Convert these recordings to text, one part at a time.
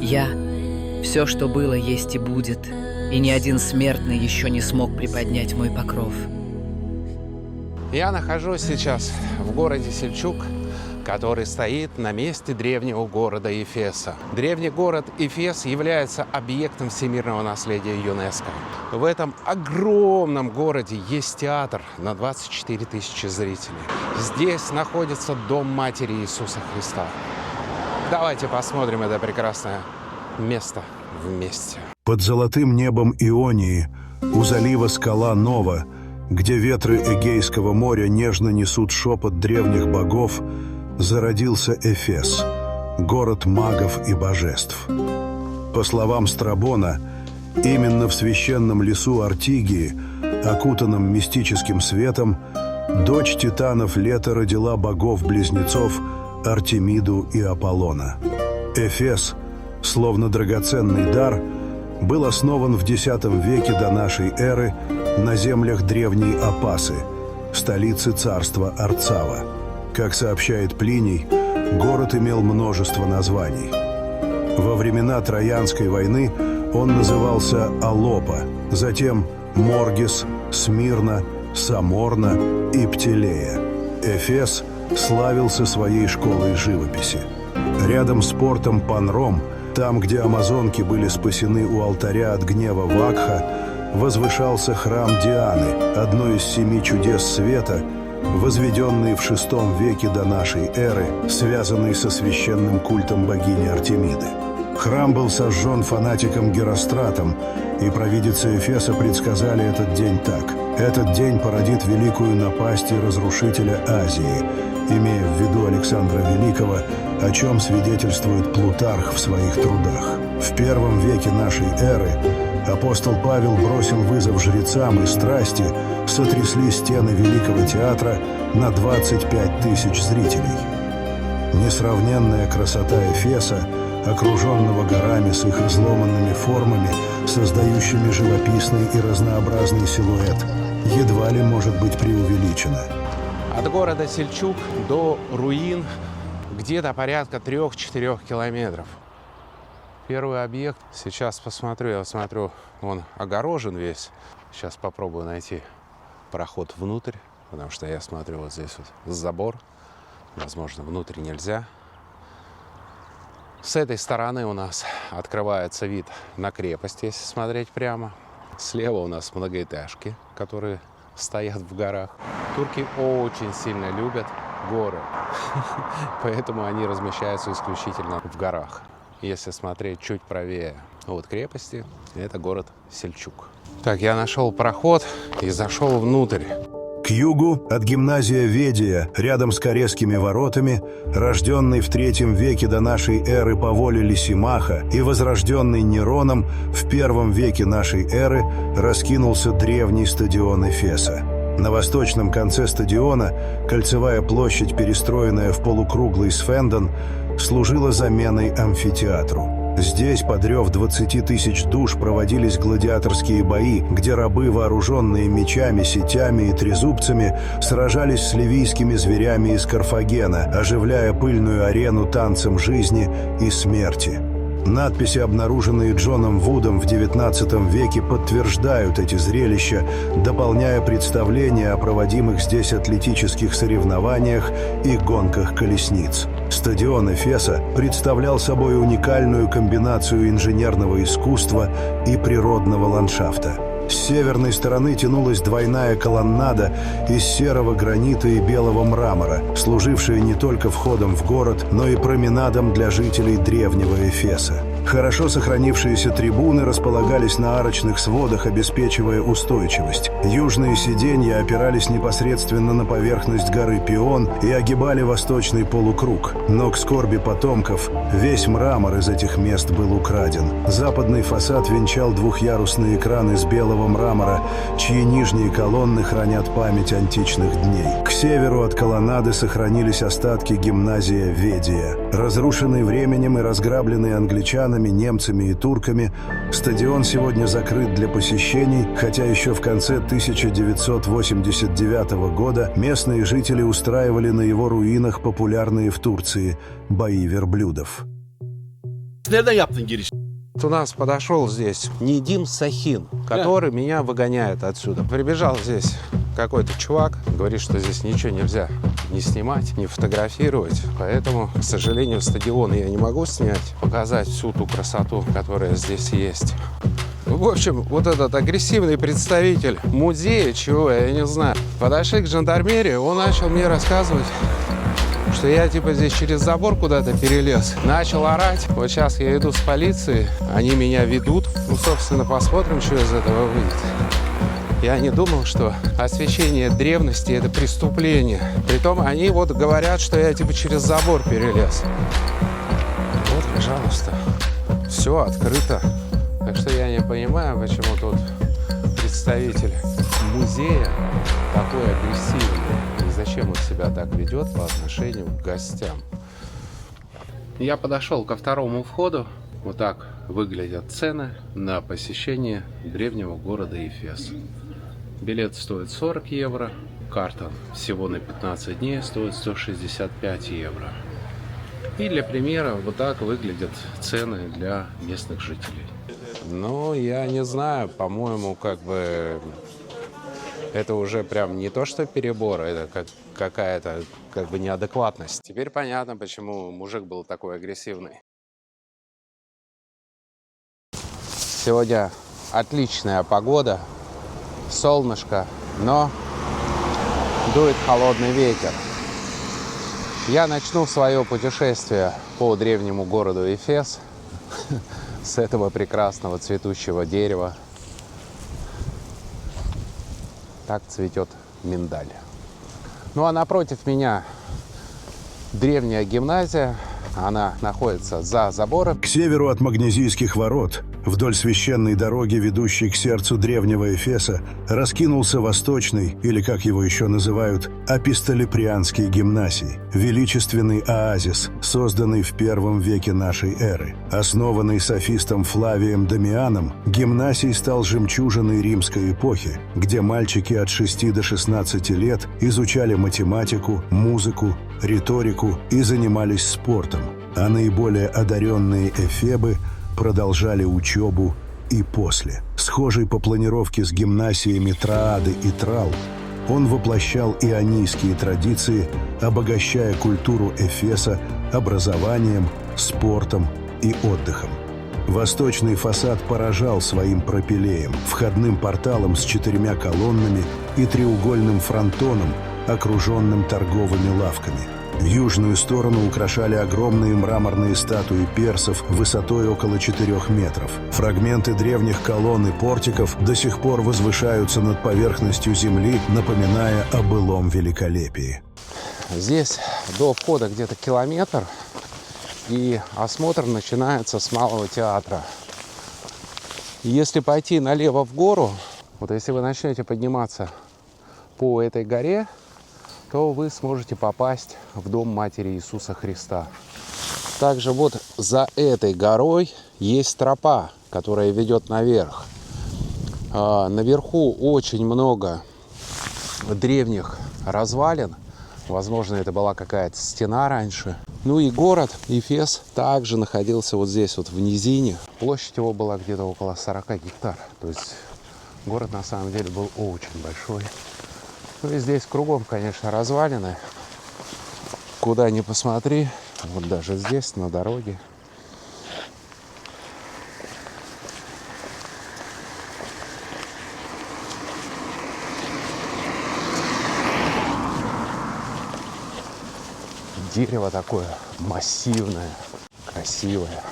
Я — все, что было, есть и будет, и ни один смертный еще не смог приподнять мой покров. Я нахожусь сейчас в городе Сельчук, который стоит на месте древнего города Эфеса. Древний город Эфес является объектом всемирного наследия ЮНЕСКО. В этом огромном городе есть театр на 24 тысячи зрителей. Здесь находится дом Матери Иисуса Христа. Давайте посмотрим это прекрасное место вместе. Под золотым небом Ионии, у залива скала Нова, где ветры Эгейского моря нежно несут шепот древних богов, зародился Эфес, город магов и божеств. По словам Страбона, именно в священном лесу Артигии, окутанном мистическим светом, дочь титанов Лето родила богов-близнецов Артемиду и Аполлона. Эфес, словно драгоценный дар, был основан в X веке до нашей эры на землях древней Апасы, столицы царства Арцава. Как сообщает Плиний, город имел множество названий. Во времена Троянской войны он назывался Алопа, затем Моргис, Смирна, Саморна и Птелея. Эфес славился своей школой живописи. Рядом с портом Панром, там, где амазонки были спасены у алтаря от гнева Вакха, возвышался храм Дианы, одной из 7 чудес света, возведенный в VI веке до нашей эры, связанный со священным культом богини Артемиды. Храм был сожжен фанатиком Геростратом, и провидицы Эфеса предсказали этот день так: этот день породит великую напасть и разрушителя Азии, имея в виду Александра Великого, о чем свидетельствует Плутарх в своих трудах. В I веке нашей эры апостол Павел бросил вызов жрецам, и страсти сотрясли стены Великого театра на 25 тысяч зрителей. Несравненная красота Эфеса, окруженного горами с их изломанными формами, создающими живописный и разнообразный силуэт, едва ли может быть преувеличена. От города Сельчук до руин где-то порядка 3-4 километров. Первый объект, сейчас посмотрю, я смотрю, он огорожен весь. Сейчас попробую найти проход внутрь, потому что я смотрю, вот здесь вот забор. Возможно, внутрь нельзя. С этой стороны у нас открывается вид на крепость, если смотреть прямо. Слева у нас многоэтажки, которые стоят в горах. Турки очень сильно любят горы, поэтому они размещаются исключительно в горах. Если смотреть чуть правее от крепости, это город Сельчук. Так, я нашел проход и зашел внутрь. К югу от гимназия Ведия, рядом с Корецкими воротами, рожденный в III веке до нашей эры по воле Лисимаха и возрожденный Нероном в I веке нашей эры, раскинулся древний стадион Эфеса. На восточном конце стадиона кольцевая площадь, перестроенная в полукруглый сфендон, служила заменой амфитеатру. Здесь под рев 20 тысяч душ проводились гладиаторские бои, где рабы, вооруженные мечами, сетями и трезубцами, сражались с ливийскими зверями из Карфагена, оживляя пыльную арену танцем жизни и смерти. Надписи, обнаруженные Джоном Вудом в XIX веке, подтверждают эти зрелища, дополняя представления о проводимых здесь атлетических соревнованиях и гонках колесниц. Стадион Эфеса представлял собой уникальную комбинацию инженерного искусства и природного ландшафта. С северной стороны тянулась двойная колоннада из серого гранита и белого мрамора, служившая не только входом в город, но и променадом для жителей древнего Эфеса. Хорошо сохранившиеся трибуны располагались на арочных сводах, обеспечивая устойчивость. Южные сиденья опирались непосредственно на поверхность горы Пион и огибали восточный полукруг. Но к скорби потомков весь мрамор из этих мест был украден. Западный фасад венчал двухъярусный экран из белого мрамора, чьи нижние колонны хранят память античных дней. К северу от колоннады сохранились остатки гимназия Ведия. Разрушенный временем и разграбленный англичанами, немцами и турками, стадион сегодня закрыт для посещений, хотя еще в конце 1989 года местные жители устраивали на его руинах популярные в Турции бои верблюдов. nereden yaptın giriş? У нас подошел здесь Недим Сахин, который меня выгоняет отсюда. Прибежал здесь какой-то чувак, говорит, что здесь ничего нельзя не снимать, не фотографировать. Поэтому, к сожалению, стадион я не могу снять, показать всю ту красоту, которая здесь есть. В общем, вот этот агрессивный представитель музея, чего, я не знаю, подошли к жандармерии, он начал мне рассказывать, что я типа здесь через забор куда-то перелез. Начал орать. Вот сейчас я иду с полицией, они меня ведут. Ну, собственно, посмотрим, что из этого выйдет. Я не думал, что освещение древности – это преступление. Притом они вот говорят, что я типа через забор перелез. Вот, пожалуйста, все открыто. Так что я не понимаю, почему тут представитель музея такой агрессивный. И зачем он себя так ведет по отношению к гостям. Я подошел ко второму входу. Вот так выглядят цены на посещение древнего города Эфес. Билет стоит 40 евро. Карта всего на 15 дней стоит 165 евро. И для примера вот так выглядят цены для местных жителей. Ну, я не знаю, по-моему, как бы это уже прям не то, что перебор, это какая-то как бы неадекватность. Теперь понятно, почему мужик был такой агрессивный. Сегодня отличная погода, солнышко, но дует холодный ветер. Я начну свое путешествие по древнему городу Эфес с этого прекрасного цветущего дерева. Так цветет миндаль. Ну а напротив меня древняя гимназия. Она находится за забором. К северу от Магнезийских ворот, вдоль священной дороги, ведущей к сердцу древнего Эфеса, раскинулся восточный, или как его еще называют, Апистолиприанский гимнасий, величественный оазис, созданный в первом веке нашей эры. Основанный софистом Флавием Дамианом, гимнасий стал жемчужиной римской эпохи, где мальчики от 6 до 16 лет изучали математику, музыку, риторику и занимались спортом, а наиболее одаренные эфебы продолжали учебу и после. Схожий по планировке с гимнасиями Троады и Трал, он воплощал ионийские традиции, обогащая культуру Эфеса образованием, спортом и отдыхом. Восточный фасад поражал своим пропилеем, входным порталом с 4 колоннами и треугольным фронтоном, окруженным торговыми лавками. Южную сторону украшали огромные мраморные статуи персов высотой около 4 метров. Фрагменты древних колонн и портиков до сих пор возвышаются над поверхностью земли, напоминая о былом великолепии. Здесь до входа где-то километр, и осмотр начинается с Малого театра. Если пойти налево в гору, вот если вы начнете подниматься по этой горе, то вы сможете попасть в дом Матери Иисуса Христа. Также вот за этой горой есть тропа, которая ведет наверх. Наверху очень много древних развалин. Возможно, это была какая-то стена раньше. Ну и город Эфес также находился вот здесь, вот в низине. Площадь его была где-то около 40 гектар. То есть город на самом деле был очень большой. Ну и здесь кругом, конечно, развалины. Куда ни посмотри, вот даже здесь, на дороге. Дерево такое массивное, красивое.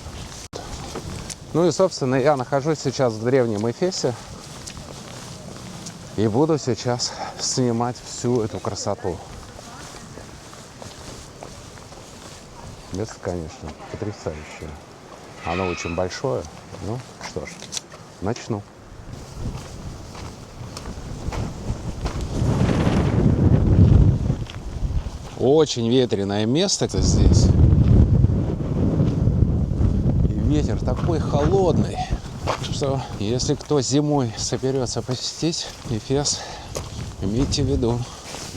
Ну и, собственно, я нахожусь сейчас в древнем Эфесе. И буду сейчас снимать всю эту красоту. Место, конечно, потрясающее. Оно очень большое. Ну, что ж, начну. Очень ветреное место здесь. И ветер такой холодный, что если кто зимой соберется посетить Эфес, имейте в виду,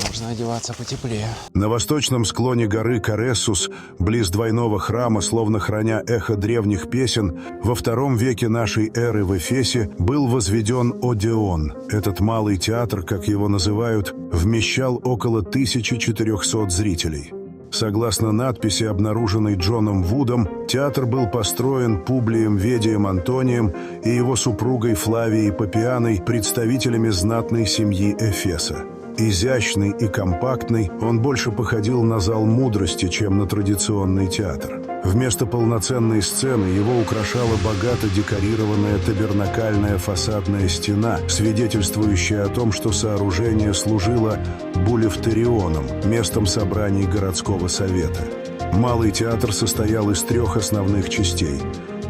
Нужно одеваться потеплее. На восточном склоне горы Карессус, близ двойного храма, словно храня эхо древних песен, во II веке нашей эры в Эфесе был возведен Одеон. Этот малый театр, как его называют, вмещал около 1400 зрителей. Согласно надписи, обнаруженной Джоном Вудом, театр был построен Публием Ведием Антонием и его супругой Флавией Папианой, представителями знатной семьи Эфеса. Изящный и компактный, он больше походил на зал мудрости, чем на традиционный театр. Вместо полноценной сцены его украшала богато декорированная табернакальная фасадная стена, свидетельствующая о том, что сооружение служило булевтерионом, местом собраний городского совета. Малый театр состоял из 3 основных частей: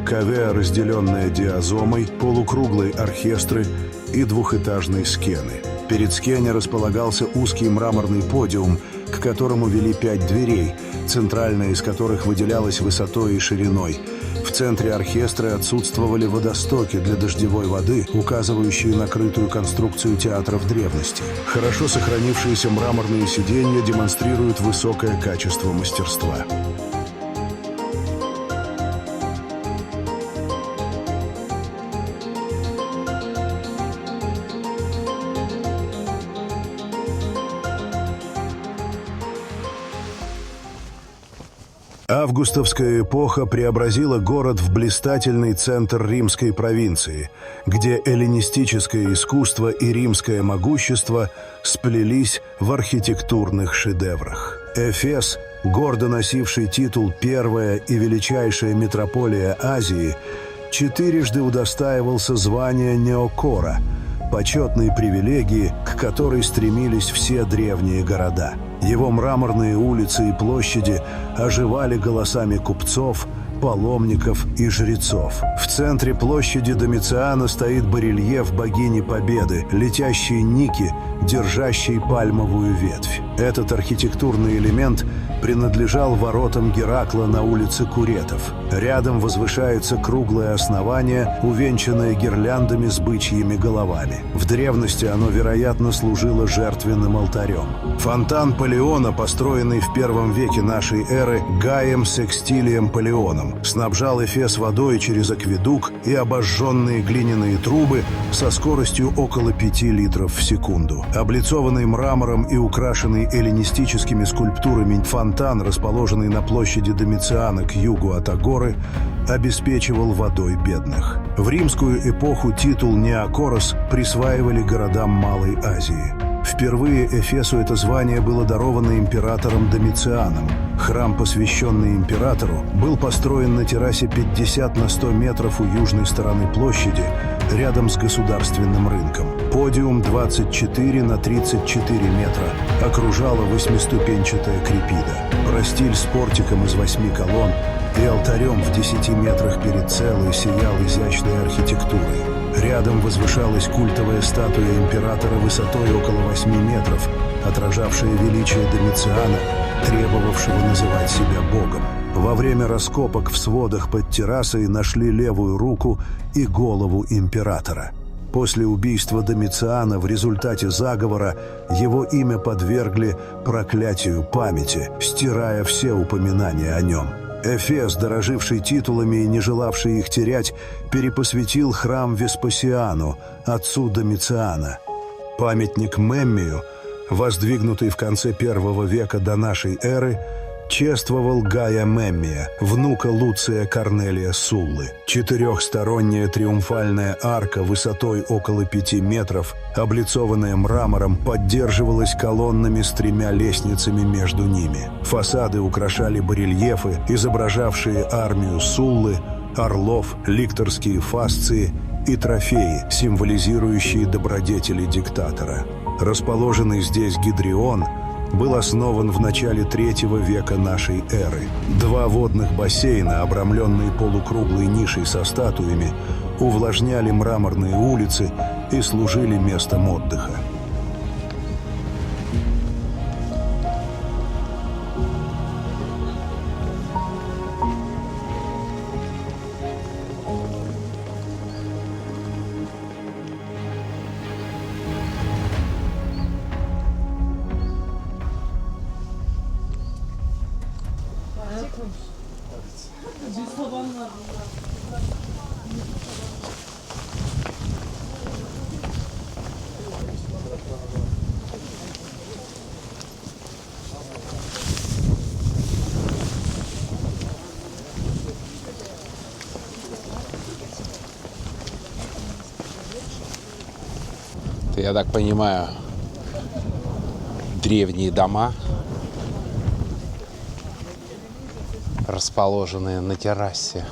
кавеа, разделенная диазомой, полукруглой оркестры и двухэтажной скены. Перед скене располагался узкий мраморный подиум, к которому вели 5 дверей, центральная из которых выделялась высотой и шириной. В центре оркестра отсутствовали водостоки для дождевой воды, указывающие на крытую конструкцию театра в древности. Хорошо сохранившиеся мраморные сиденья демонстрируют высокое качество мастерства. Августовская эпоха преобразила город в блистательный центр римской провинции, где эллинистическое искусство и римское могущество сплелись в архитектурных шедеврах. Эфес, гордо носивший титул «Первая и величайшая метрополия Азии», 4-жды удостаивался звания Неокора, почетной привилегии, к которой стремились все древние города. Его мраморные улицы и площади оживали голосами купцов, паломников и жрецов. В центре площади Домициана стоит барельеф богини Победы, летящей Ники, держащей пальмовую ветвь. Этот архитектурный элемент принадлежал воротам Геракла на улице Куретов. Рядом возвышается круглое основание, увенчанное гирляндами с бычьими головами. В древности оно, вероятно, служило жертвенным алтарем. Фонтан Палеона, построенный в I веке нашей эры Гаем Секстилием Палеоном, снабжал Эфес водой через акведук и обожженные глиняные трубы со скоростью около 5 литров в секунду. Облицованный мрамором и украшенный эллинистическими скульптурами фонтан, расположенный на площади Домициана к югу от Агоры, обеспечивал водой бедных. В римскую эпоху титул Неокорос присваивали городам Малой Азии. Впервые Эфесу это звание было даровано императором Домицианом. Храм, посвященный императору, был построен на террасе 50 на 100 метров у южной стороны площади, рядом с государственным рынком. Подиум 24 на 34 метра окружала 8-ступенчатая крепида. Простиль с портиком из 8 колонн и алтарем в 10 метрах перед целой сиял изящной архитектурой. Рядом возвышалась культовая статуя императора высотой около 8 метров, отражавшая величие Домициана, требовавшего называть себя богом. Во время раскопок в сводах под террасой нашли левую руку и голову императора. После убийства Домициана в результате заговора его имя подвергли проклятию памяти, стирая все упоминания о нем. Эфес, дороживший титулами и не желавший их терять, перепосвятил храм Веспасиану, отцу Домициана. Памятник Меммию, воздвигнутый в конце I века до нашей эры, чествовал Гая Меммия, внука Луция Корнелия Суллы. 4-сторонняя триумфальная арка высотой около 5 метров, облицованная мрамором, поддерживалась колоннами с 3 лестницами между ними. Фасады украшали барельефы, изображавшие армию Суллы, орлов, ликторские фасции и трофеи, символизирующие добродетели диктатора. Расположенный здесь Гидрион был основан в начале III века нашей эры. 2 водных бассейна, обрамленные полукруглой нишей со статуями, увлажняли мраморные улицы и служили местом отдыха. Я так понимаю, древние дома, расположенные на террасе.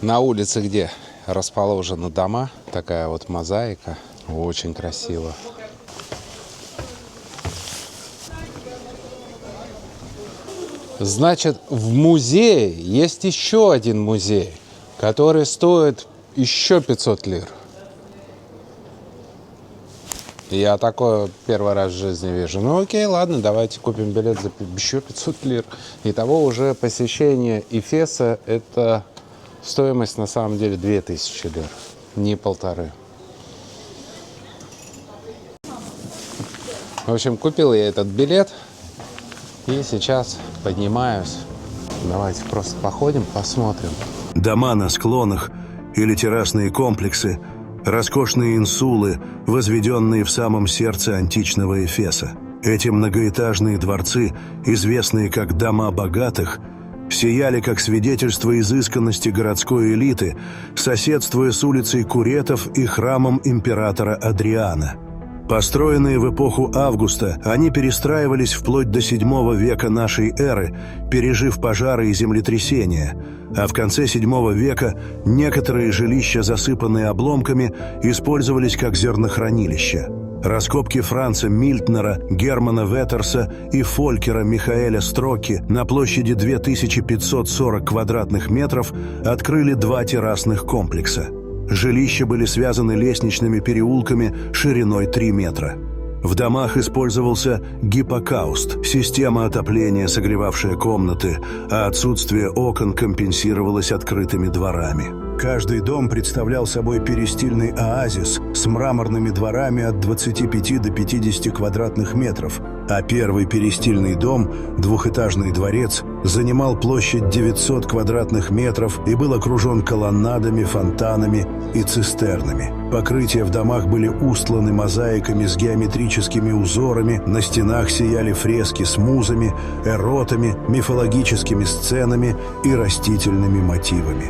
На улице, где расположены дома, такая вот мозаика, очень красиво. Значит, в музее есть еще один музей, который стоит еще 500 лир. Я такое первый раз в жизни вижу. Ну окей, ладно, давайте купим билет за еще 500 лир. Итого уже посещение Эфеса – это стоимость на самом деле 2000 лир, не 1500. В общем, купил я этот билет и сейчас поднимаюсь. Давайте просто походим, посмотрим. Дома на склонах или террасные комплексы, роскошные инсулы, возведенные в самом сердце античного Эфеса. Эти многоэтажные дворцы, известные как «дома богатых», сияли как свидетельство изысканности городской элиты, соседствуя с улицей Куретов и храмом императора Адриана. Построенные в эпоху Августа, они перестраивались вплоть до VII века нашей эры, пережив пожары и землетрясения, а в конце VII века некоторые жилища, засыпанные обломками, использовались как зернохранилища. Раскопки Франца Мильтнера, Германа Веттерса и Фолькера Михаэля Строки на площади 2540 квадратных метров открыли 2 террасных комплекса. Жилища были связаны лестничными переулками шириной 3 метра. В домах использовался гипокауст, система отопления, согревавшая комнаты, а отсутствие окон компенсировалось открытыми дворами. Каждый дом представлял собой перистильный оазис с мраморными дворами от 25 до 50 квадратных метров, а первый перистильный дом, двухэтажный дворец, занимал площадь 900 квадратных метров и был окружен колоннадами, фонтанами и цистернами. Покрытия в домах были устланы мозаиками с геометрическими узорами, на стенах сияли фрески с музами, эротами, мифологическими сценами и растительными мотивами.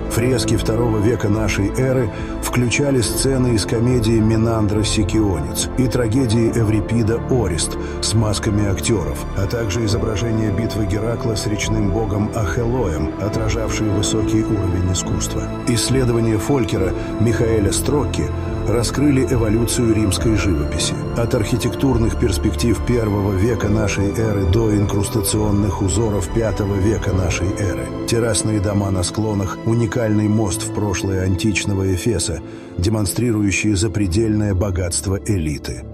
Фрески II века нашей эры включали сцены из комедии «Менандра Сикионец» и трагедии Эврипида «Орест» с масками актеров, а также изображение битвы Геракла с речным богом Ахеллоем, отражавшие высокий уровень искусства. Исследования Фолькера Михаэля Строки раскрыли эволюцию римской живописи. От архитектурных перспектив I века нашей эры до инкрустационных узоров V века нашей эры. Террасные дома на склонах – уникальный мост в прошлое античного Эфеса, демонстрирующий запредельное богатство элиты.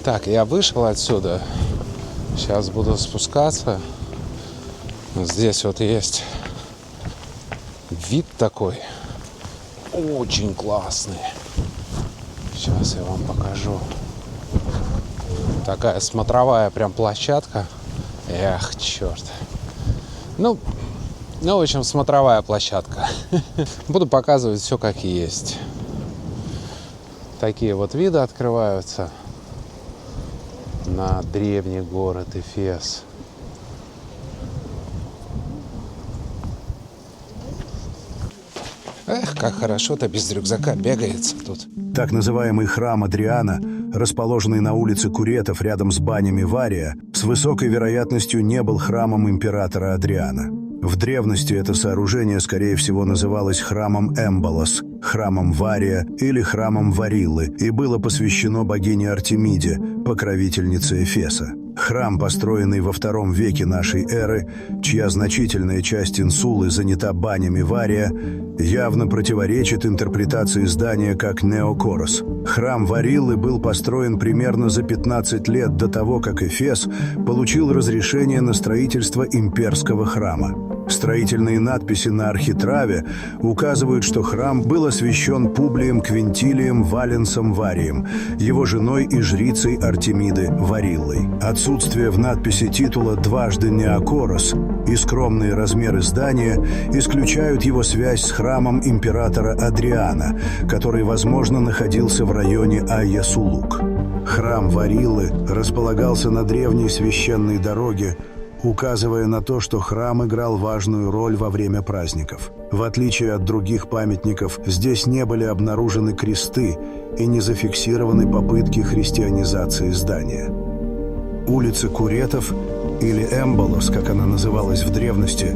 Так, я вышел отсюда. Сейчас буду спускаться. Здесь вот есть вид такой. Очень классный. Сейчас я вам покажу. Такая смотровая прям площадка. Эх, черт. Ну, в общем, смотровая площадка. Буду показывать все как есть. Такие вот виды открываются на древний город Эфес. Эх, как хорошо-то без рюкзака бегается тут. Так называемый храм Адриана, расположенный на улице Куретов рядом с банями Вария, с высокой вероятностью не был храмом императора Адриана. В древности это сооружение, скорее всего, называлось храмом Эмболос, храмом Вария или храмом Вариллы и было посвящено богине Артемиде, покровительнице Эфеса. Храм, построенный во II веке нашей эры, чья значительная часть инсулы занята банями Вария, явно противоречит интерпретации здания как неокорос. Храм Вариллы был построен примерно за 15 лет до того, как Эфес получил разрешение на строительство имперского храма. Строительные надписи на архитраве указывают, что храм был освящен Публием Квинтилием Валенсом Варием, его женой и жрицей Артемиды Вариллой. Отсутствие в надписи титула «дважды Неокорос» и скромные размеры здания исключают его связь с храмом императора Адриана, который, возможно, находился в районе Айя-Сулук. Храм Вариллы располагался на древней священной дороге, указывая на то, что храм играл важную роль во время праздников. В отличие от других памятников, здесь не были обнаружены кресты и не зафиксированы попытки христианизации здания. Улица Куретов, или Эмболос, как она называлась в древности,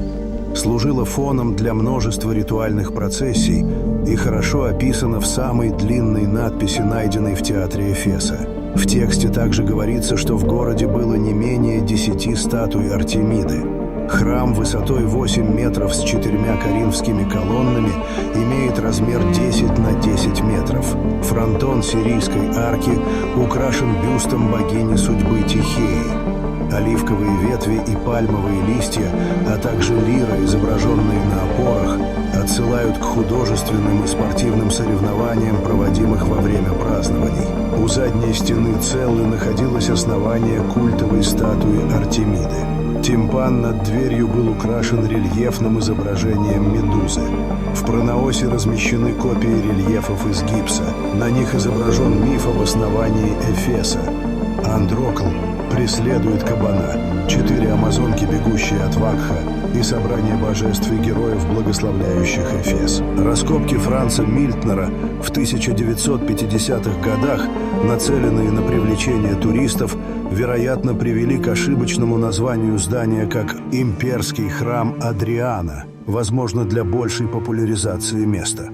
служила фоном для множества ритуальных процессий и хорошо описана в самой длинной надписи, найденной в театре Эфеса. В тексте также говорится, что в городе было не менее 10 статуй Артемиды. Храм высотой 8 метров с 4 коринфскими колоннами имеет размер 10 на 10 метров. Фронтон сирийской арки украшен бюстом богини судьбы Тихеи. Оливковые ветви и пальмовые листья, а также лира, изображенные на опорах, отсылают к художественным и спортивным соревнованиям, проводимых во время празднований. У задней стены целы находилось основание культовой статуи Артемиды. Тимпан над дверью был украшен рельефным изображением медузы. В пронаосе размещены копии рельефов из гипса. На них изображен миф об основании Эфеса. Андрокл преследует кабана, 4 амазонки, бегущие от Вакха, и собрание божеств и героев, благословляющих Эфес. Раскопки Франца Мильтнера в 1950-х годах, нацеленные на привлечение туристов, вероятно, привели к ошибочному названию здания как «Имперский храм Адриана», возможно, для большей популяризации места.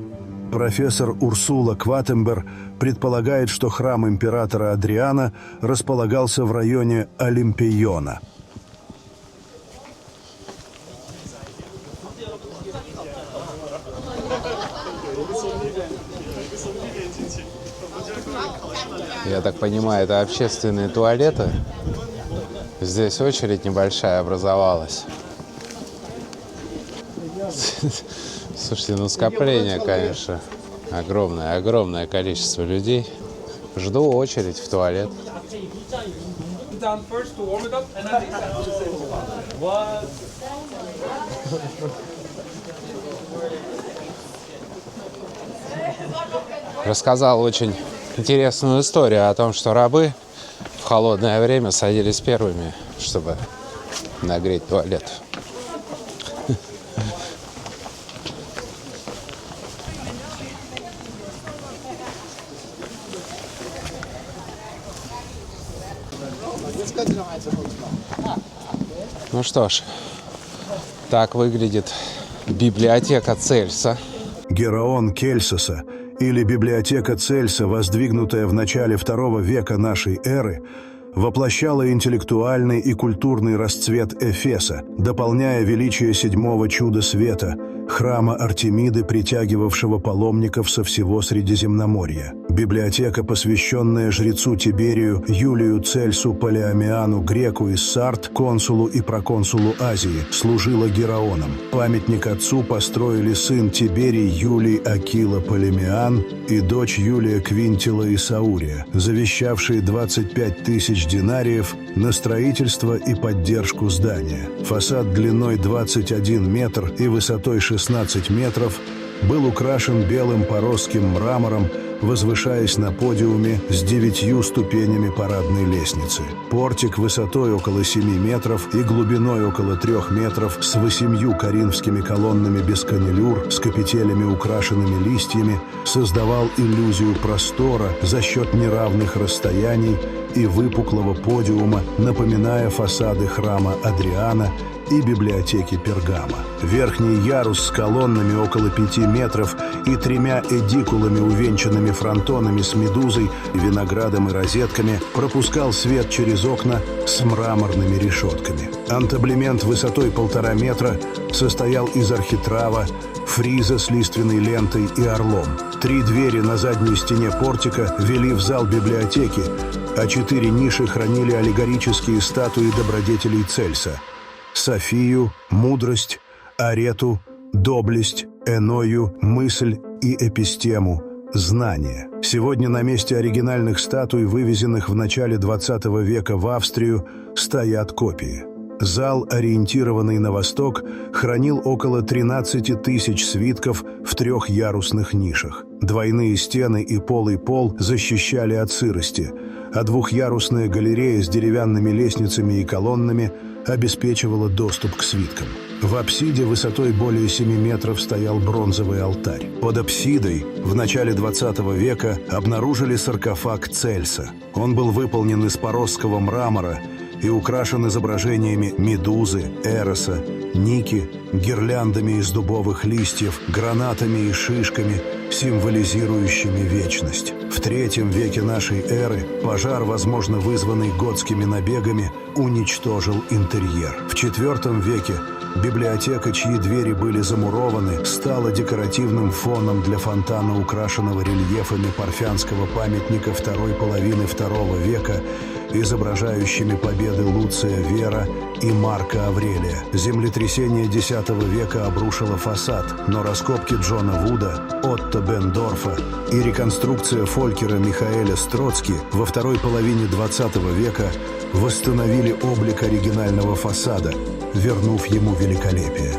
Профессор Урсула Кватембер предполагает, что храм императора Адриана располагался в районе Олимпиона. Я так понимаю, это общественные туалеты. Здесь очередь небольшая образовалась. Слушайте, ну скопление, конечно, огромное количество людей. Жду очередь в туалет. Рассказал очень интересную историю о том, что рабы в холодное время садились первыми, чтобы нагреть туалет. Ну что ж, так выглядит библиотека Цельса. Гераон Кельсоса, или библиотека Цельса, воздвигнутая в начале II века нашей эры, воплощала интеллектуальный и культурный расцвет Эфеса, дополняя величие 7-го чуда света, храма Артемиды, притягивавшего паломников со всего Средиземноморья. Библиотека, посвященная жрецу Тиберию Юлию Цельсу Палеомиану Греку из Сард, консулу и проконсулу Азии, служила Гераоном. Памятник отцу построили сын Тиберий Юлий Акила Палемиан и дочь Юлия Квинтила Исаурия, завещавшие 25 тысяч динариев на строительство и поддержку здания. Фасад длиной 21 метр и высотой 16 метров был украшен белым поросским мрамором, возвышаясь на подиуме с 9 ступенями парадной лестницы. Портик высотой около 7 метров и глубиной около 3 метров с 8 коринфскими колоннами без канилюр, с капителями, украшенными листьями, создавал иллюзию простора за счет неравных расстояний и выпуклого подиума, напоминая фасады храма Адриана и библиотеки Пергама. Верхний ярус с колоннами около 5 метров и 3 эдикулами, увенчанными фронтонами с медузой, виноградом и розетками, пропускал свет через окна с мраморными решетками. Антаблемент высотой 1,5 метра состоял из архитрава, фриза с лиственной лентой и орлом. 3 двери на задней стене портика вели в зал библиотеки, а 4 ниши хранили аллегорические статуи добродетелей Цельса: Софию, мудрость, арету, доблесть, эною, мысль и эпистему, знание. Сегодня на месте оригинальных статуй, вывезенных в начале XX века в Австрию, стоят копии. Зал, ориентированный на восток, хранил около 13 тысяч свитков в 3-ярусных нишах. Двойные стены и полый пол защищали от сырости, а 2-ярусная галерея с деревянными лестницами и колоннами обеспечивала доступ к свиткам. В апсиде высотой более 7 метров стоял бронзовый алтарь. Под апсидой в начале XX века обнаружили саркофаг Цельса. Он был выполнен из поросского мрамора и украшен изображениями Медузы, Эроса, Ники, гирляндами из дубовых листьев, гранатами и шишками, символизирующими вечность. В III веке нашей эры пожар, возможно вызванный готскими набегами, уничтожил интерьер. В IV веке библиотека, чьи двери были замурованы, стала декоративным фоном для фонтана, украшенного рельефами парфянского памятника второй половины II века, изображающими победы Луция Вера и Марка Аврелия. Землетрясение X века обрушило фасад, но раскопки Джона Вуда, Отто Бендорфа и реконструкция Фолькера Михаэля Строцки во второй половине XX века восстановили облик оригинального фасада, вернув ему великолепие.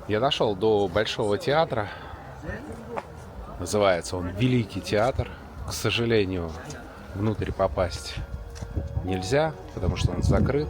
Я дошел до Большого театра. Называется он Великий театр. К сожалению, внутрь попасть нельзя, потому что он закрыт.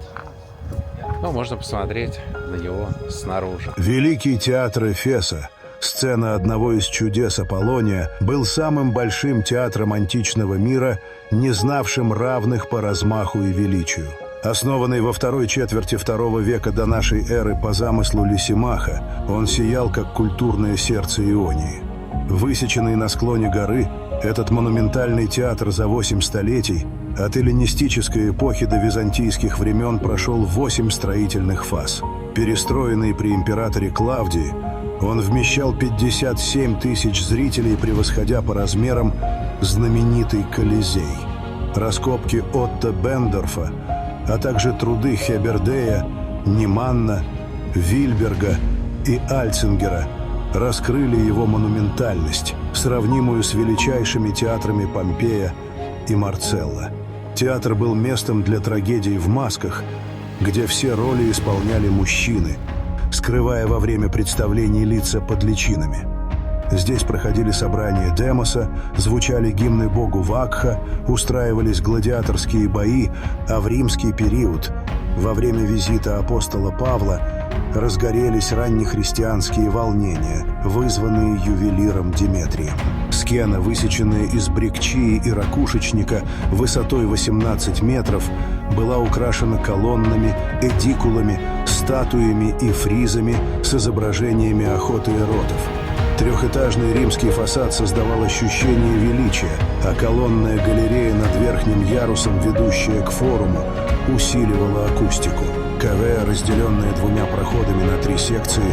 Но можно посмотреть на него снаружи. Великий театр Эфеса, сцена одного из чудес Аполлония, был самым большим театром античного мира, не знавшим равных по размаху и величию. Основанный во второй четверти II века до нашей эры по замыслу Лисимаха, он сиял как культурное сердце Ионии. Высеченный на склоне горы, этот монументальный театр за 8 столетий от эллинистической эпохи до византийских времен прошел 8 строительных фаз. Перестроенный при императоре Клавдии, он вмещал 57 тысяч зрителей, превосходя по размерам знаменитый Колизей. Раскопки Отто Бендорфа, а также труды Хебердея, Неманна, Вильберга и Альцингера раскрыли его монументальность, сравнимую с величайшими театрами Помпея и Марцелла. Театр был местом для трагедий в масках, где все роли исполняли мужчины, скрывая во время представлений лица под личинами. Здесь проходили собрания Демоса, звучали гимны богу Вакха, устраивались гладиаторские бои, а в римский период, во время визита апостола Павла, разгорелись раннехристианские волнения, вызванные ювелиром Деметрием. Скена, высеченная из брикчии и ракушечника высотой 18 метров, была украшена колоннами, эдикулами, статуями и фризами с изображениями охоты эротов. Трехэтажный римский фасад создавал ощущение величия, а колонная галерея над верхним ярусом, ведущая к форуму, усиливала акустику. КВ, разделенная 2 проходами на 3 секции,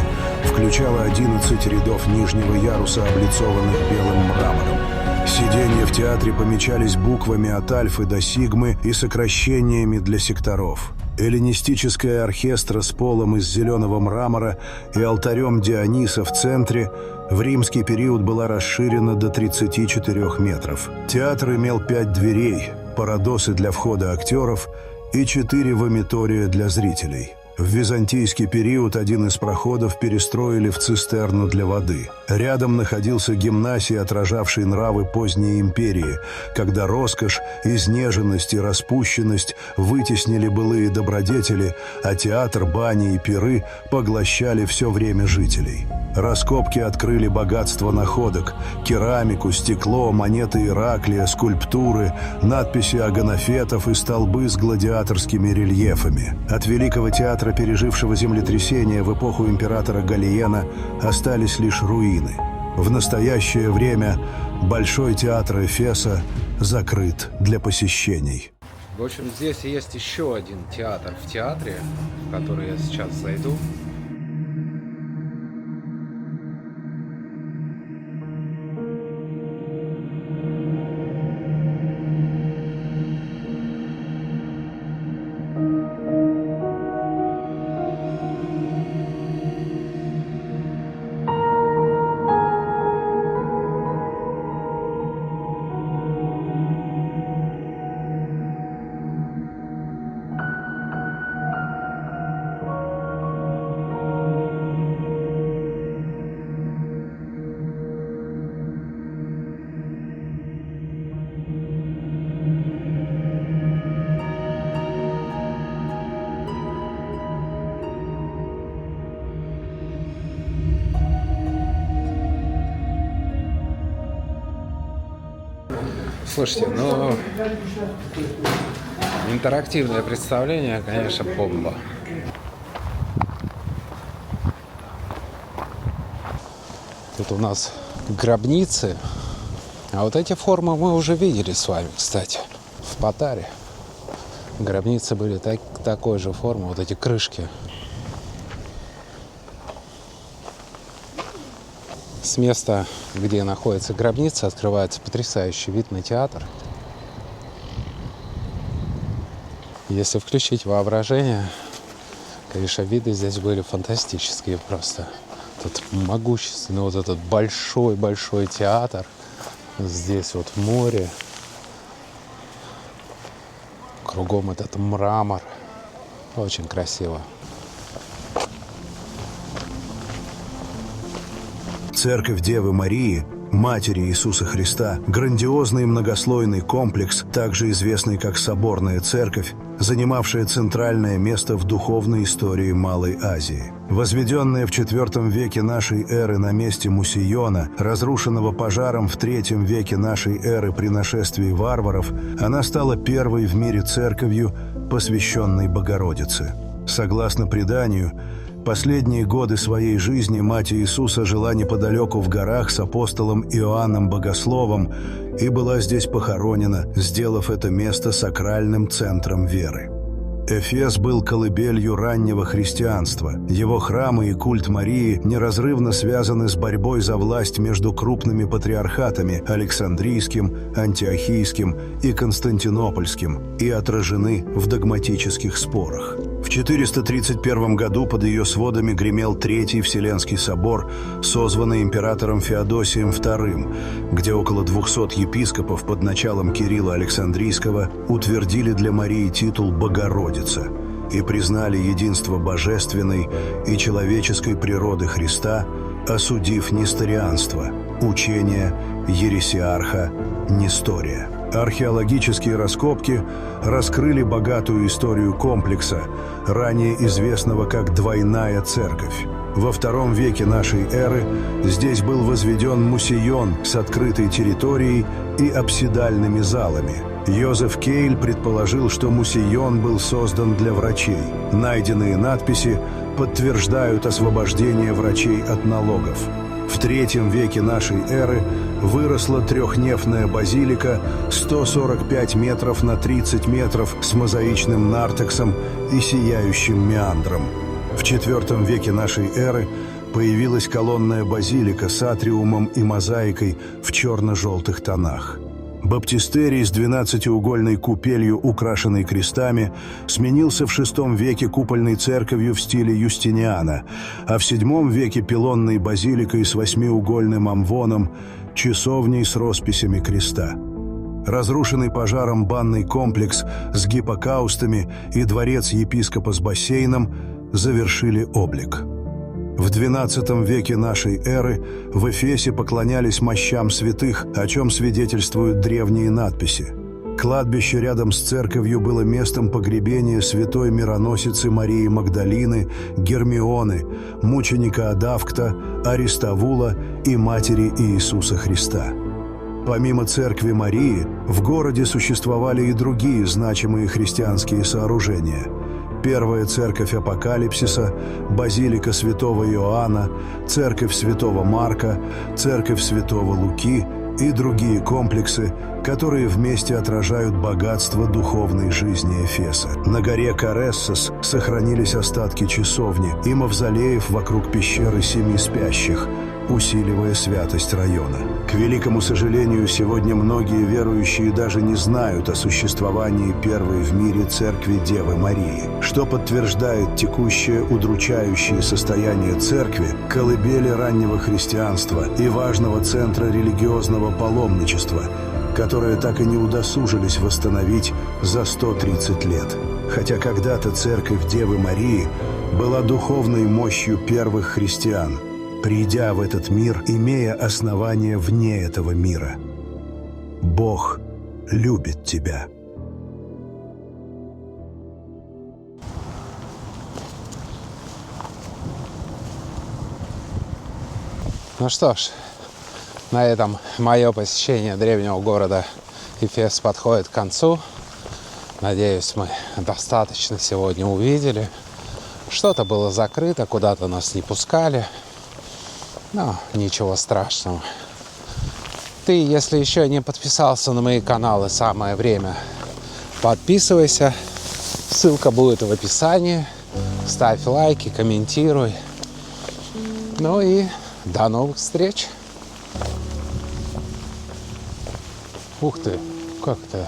включала 11 рядов нижнего яруса, облицованных белым мрамором. Сиденья в театре помечались буквами от альфы до сигмы и сокращениями для секторов. Эллинистическая оркестра с полом из зеленого мрамора и алтарем Диониса в центре в римский период была расширена до 34 метров. Театр имел 5 дверей, парадосы для входа актеров и 4 вомитория для зрителей. В византийский период один из проходов перестроили в цистерну для воды. Рядом находился гимнасий, отражавший нравы поздней империи, когда роскошь, изнеженность и распущенность вытеснили былые добродетели, а театр, бани и пиры поглощали все время жителей. Раскопки открыли богатство находок: керамику, стекло, монеты Ираклия, скульптуры, надписи аганофетов и столбы с гладиаторскими рельефами. От Великого театра, пережившего землетрясение в эпоху императора Галиена, остались лишь руины. В настоящее время Большой театр Эфеса закрыт для посещений. В общем, здесь есть еще один театр в театре, в который я сейчас зайду. Слушайте, ну, интерактивное представление, конечно, бомба. Тут у нас гробницы, а вот эти формы мы уже видели с вами, кстати, в Патаре. Гробницы были такой же формы, вот эти крышки. С места, где находится гробница, открывается потрясающий вид на театр. Если включить воображение, конечно, виды здесь были фантастические просто. Тут могущественный вот этот большой-большой театр. Здесь вот море. Кругом этот мрамор. Очень красиво. Церковь Девы Марии, Матери Иисуса Христа, грандиозный многослойный комплекс, также известный как Соборная Церковь, занимавшая центральное место в духовной истории Малой Азии. Возведенная в IV веке нашей эры на месте Мусейона, разрушенного пожаром в III веке нашей эры при нашествии варваров, она стала первой в мире церковью, посвященной Богородице. Согласно преданию, последние годы своей жизни Мать Иисуса жила неподалеку в горах с апостолом Иоанном Богословом и была здесь похоронена, сделав это место сакральным центром веры. Эфес был колыбелью раннего христианства. Его храмы и культ Марии неразрывно связаны с борьбой за власть между крупными патриархатами – Александрийским, Антиохийским и Константинопольским – и отражены в догматических спорах. В 431 году под ее сводами гремел Третий Вселенский собор, созванный императором Феодосием II, где около 200 епископов под началом Кирилла Александрийского утвердили для Марии титул «Богородица» и признали единство божественной и человеческой природы Христа, осудив несторианство, учение ересиарха Нестория. Археологические раскопки раскрыли богатую историю комплекса, ранее известного как Двойная Церковь. Во II веке нашей эры здесь был возведен Мусейон с открытой территорией и апсидальными залами. Йозеф Кейль предположил, что Мусейон был создан для врачей. Найденные надписи подтверждают освобождение врачей от налогов. В III веке нашей эры выросла трехнефная базилика 145 метров на 30 метров с мозаичным нартексом и сияющим меандром. В IV веке нашей эры появилась колонная базилика с атриумом и мозаикой в черно-желтых тонах. Баптистерий с 12-угольной купелью, украшенной крестами, сменился в VI веке купольной церковью в стиле Юстиниана, а в VII веке пилонной базиликой с 8-угольным амвоном, часовней с росписями креста. Разрушенный пожаром банный комплекс с гиппокаустами и дворец епископа с бассейном завершили облик. В XII веке нашей эры в Эфесе поклонялись мощам святых, о чем свидетельствуют древние надписи. Кладбище рядом с церковью было местом погребения святой мироносицы Марии Магдалины, Гермионы, мученика Адавкта, Аристовула и матери Иисуса Христа. Помимо церкви Марии, в городе существовали и другие значимые христианские сооружения. Первая церковь Апокалипсиса, базилика святого Иоанна, церковь святого Марка, церковь святого Луки и другие комплексы, которые вместе отражают богатство духовной жизни Эфеса. На горе Карессос сохранились остатки часовни и мавзолеев вокруг пещеры Семи Спящих, усиливая святость района. К великому сожалению, сегодня многие верующие даже не знают о существовании первой в мире церкви Девы Марии, что подтверждает текущее удручающее состояние церкви, колыбели раннего христианства и важного центра религиозного паломничества, которые так и не удосужились восстановить за 130 лет. Хотя когда-то церковь Девы Марии была духовной мощью первых христиан, придя в этот мир, имея основания вне этого мира. Бог любит тебя. Ну что ж, на этом мое посещение древнего города Эфес подходит к концу. Надеюсь, мы достаточно сегодня увидели. Что-то было закрыто, куда-то нас не пускали. Но ничего страшного. Ты, если еще не подписался на мои каналы, самое время. Подписывайся. Ссылка будет в описании. Ставь лайки, комментируй. Ну и до новых встреч. Ух ты, как-то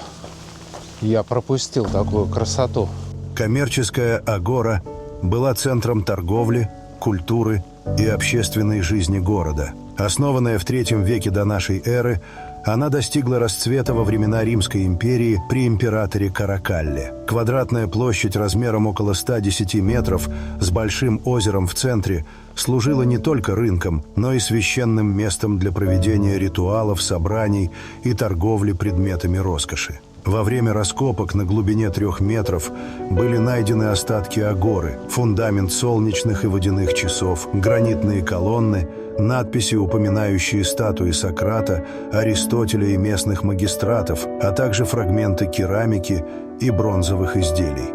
я пропустил такую красоту. Коммерческая агора была центром торговли, культуры и общественной жизни города. Основанная в III веке до нашей эры, она достигла расцвета во времена Римской империи при императоре Каракалле. Квадратная площадь размером около 110 метров с большим озером в центре служила не только рынком, но и священным местом для проведения ритуалов, собраний и торговли предметами роскоши. Во время раскопок на глубине 3 метров были найдены остатки агоры, фундамент солнечных и водяных часов, гранитные колонны, надписи, упоминающие статуи Сократа, Аристотеля и местных магистратов, а также фрагменты керамики и бронзовых изделий.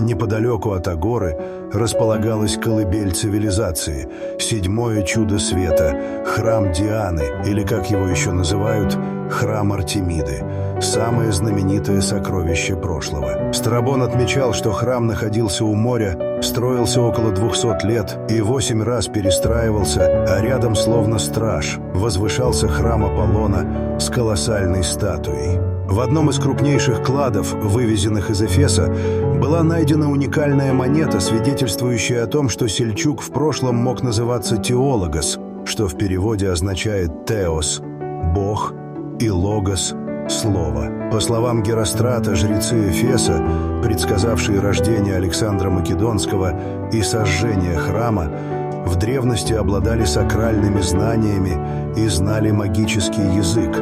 Неподалеку от агоры располагалась колыбель цивилизации, 7-е чудо света, храм Дианы, или, как его еще называют, храм Артемиды, самое знаменитое сокровище прошлого. Страбон отмечал, что храм находился у моря, строился около 200 лет и 8 раз перестраивался, а рядом, словно страж, возвышался храм Аполлона с колоссальной статуей. В одном из крупнейших кладов, вывезенных из Эфеса, была найдена уникальная монета, свидетельствующая о том, что Сельчук в прошлом мог называться Теологос, что в переводе означает «теос» – «бог» и «логос» – «слово». По словам Герострата, жрецы Эфеса, предсказавшие рождение Александра Македонского и сожжение храма, в древности обладали сакральными знаниями и знали магический язык,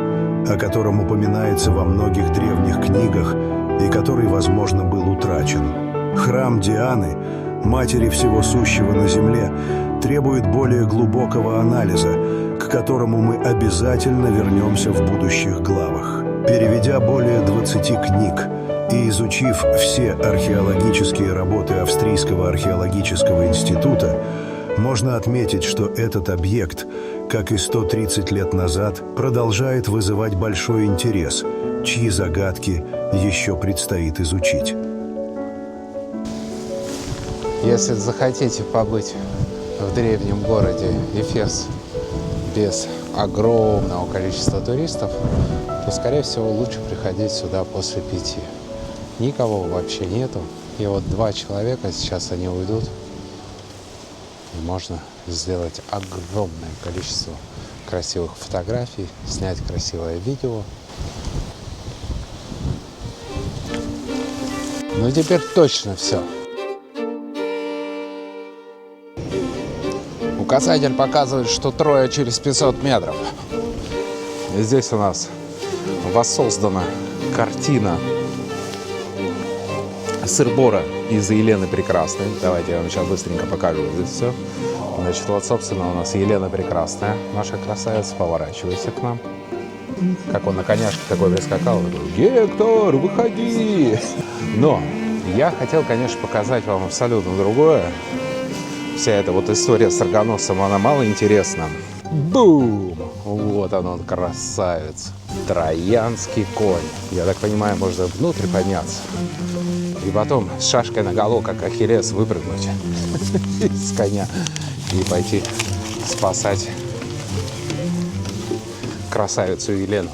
о котором упоминается во многих древних книгах и который, возможно, был утрачен. Храм Дианы, матери всего сущего на земле, требует более глубокого анализа, к которому мы обязательно вернемся в будущих главах. Переведя более 20 книг и изучив все археологические работы Австрийского археологического института, можно отметить, что этот объект, как и 130 лет назад, продолжает вызывать большой интерес, чьи загадки еще предстоит изучить. Если захотите побыть в древнем городе Эфес без огромного количества туристов, то, скорее всего, лучше приходить сюда после 5. Никого вообще нету. И вот 2 человека, сейчас они уйдут. И можно сделать огромное количество красивых фотографий, снять красивое видео. Ну, теперь точно все. Указатель показывает, что трое через 500 метров. И здесь у нас воссоздана картина сыр-бора из Елены Прекрасной. Давайте я вам сейчас быстренько покажу здесь все. Значит, вот, собственно, у нас Елена Прекрасная, наша красавица. Поворачивайся к нам. Как он на коняшке такой прискакал. Гектор, выходи! Но я хотел, конечно, показать вам абсолютно другое. Вся эта вот история с Аргоносцем, она мало интересна. Бум! Вот он, красавец. Троянский конь. Я так понимаю, можно внутрь подняться. И потом с шашкой наголо, как Ахиллес, выпрыгнуть с коня и пойти спасать красавицу Елену.